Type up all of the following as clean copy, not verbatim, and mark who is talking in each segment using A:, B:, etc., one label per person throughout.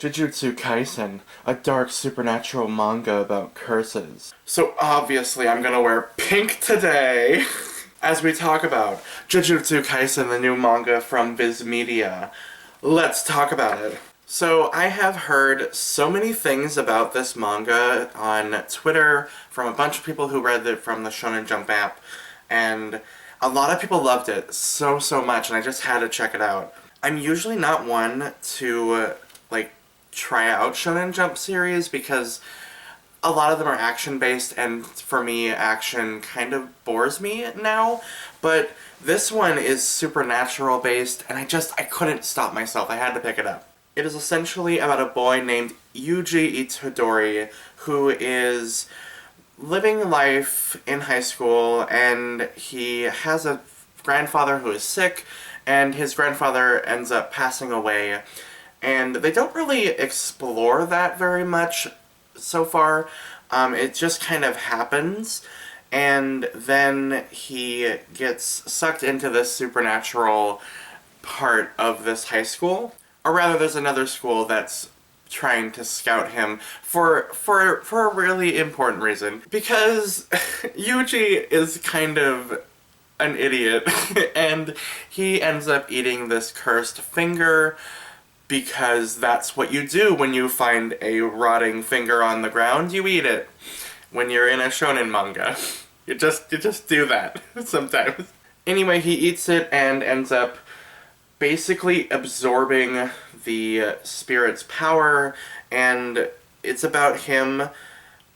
A: Jujutsu Kaisen, a dark supernatural manga about curses. So obviously I'm gonna wear pink today as we talk about Jujutsu Kaisen, the new manga from Viz Media. Let's talk about it. So I have heard so many things about this manga on Twitter from a bunch of people who read it from the Shonen Jump app, and a lot of people loved it so much, and I just had to check it out. I'm usually not one to try out Shonen Jump series because a lot of them are action-based, and for me, action kind of bores me now. But this one is supernatural-based, and I couldn't stop myself. I had to pick it up. It is essentially about a boy named Yuji Itadori who is living life in high school, and he has a grandfather who is sick, and his grandfather ends up passing away. And they don't really explore that very much so far. It just kind of happens, and then he gets sucked into this supernatural part of this high school. Or rather, there's another school that's trying to scout him for a really important reason. Because Yuji is kind of an idiot, and he ends up eating this cursed finger, because that's what you do when you find a rotting finger on the ground. You eat it. When you're in a shonen manga. You just do that sometimes. Anyway, he eats it and ends up basically absorbing the spirit's power, and it's about him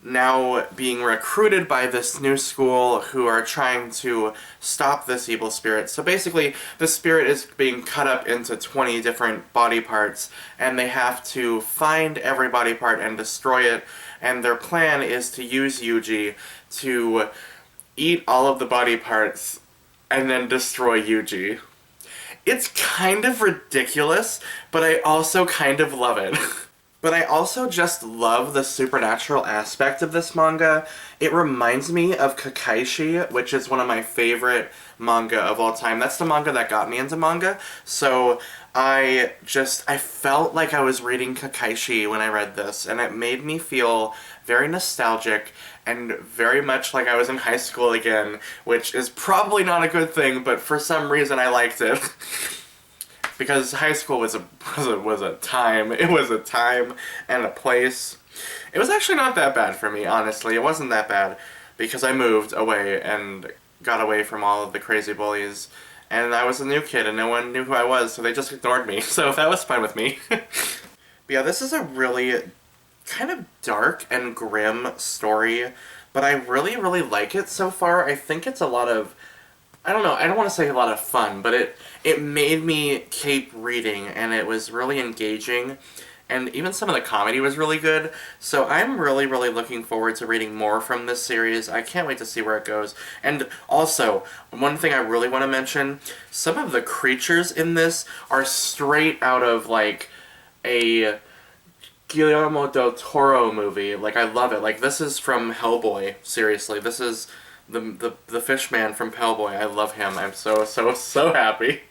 A: now being recruited by this new school who are trying to stop this evil spirit. So basically, the spirit is being cut up into 20 different body parts, and they have to find every body part and destroy it, and their plan is to use Yuji to eat all of the body parts and then destroy Yuji. It's kind of ridiculous, but I also kind of love it. But I also just love the supernatural aspect of this manga. It reminds me of Kakaishi, which is one of my favorite manga of all time. That's the manga that got me into manga. So I felt like I was reading Kakaishi when I read this, and it made me feel very nostalgic and very much like I was in high school again, which is probably not a good thing, but for some reason I liked it. Because high school was a time. It was a time and a place. It was actually not that bad for me, honestly. It wasn't that bad because I moved away and got away from all of the crazy bullies. And I was a new kid and no one knew who I was, so they just ignored me. So that was fine with me. But yeah, this is a really kind of dark and grim story, but I really like it so far. I think it's a lot of, I don't know, I don't want to say a lot of fun, but it made me keep reading, and it was really engaging, and even some of the comedy was really good, so I'm really looking forward to reading more from this series. I can't wait to see where it goes. And also, one thing I really want to mention, some of the creatures in this are straight out of, like, a Guillermo del Toro movie. Like, I love it. Like, this is from Hellboy, seriously. This is the fish man from Hellboy. I love him. I'm so happy.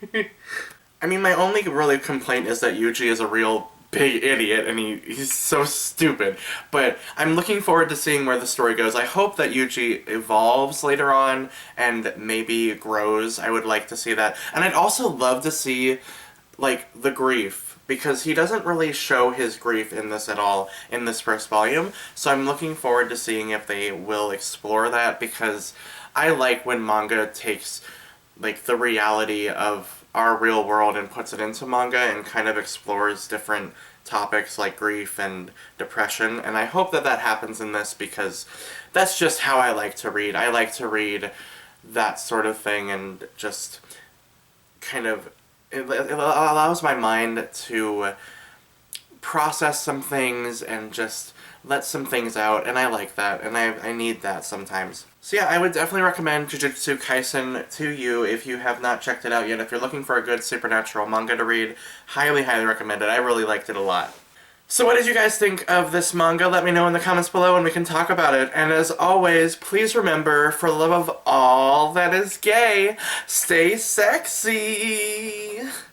A: I mean, my only really complaint is that Yuji is a real big idiot, and he's so stupid. But I'm looking forward to seeing where the story goes. I hope that Yuji evolves later on and maybe grows. I would like to see that. And I'd also love to see, like, the grief, because he doesn't really show his grief in this at all in this first volume, so I'm looking forward to seeing if they will explore that, because I like when manga takes, like, the reality of our real world and puts it into manga and kind of explores different topics like grief and depression, and I hope that that happens in this, because that's just how I like to read. I like to read that sort of thing and just kind of it allows my mind to process some things and just let some things out, and I like that, and I need that sometimes. So yeah, I would definitely recommend Jujutsu Kaisen to you if you have not checked it out yet. If you're looking for a good supernatural manga to read, highly recommend it. I really liked it a lot. So what did you guys think of this manga? Let me know in the comments below and we can talk about it. And as always, please remember, for love of all that is gay, stay sexy!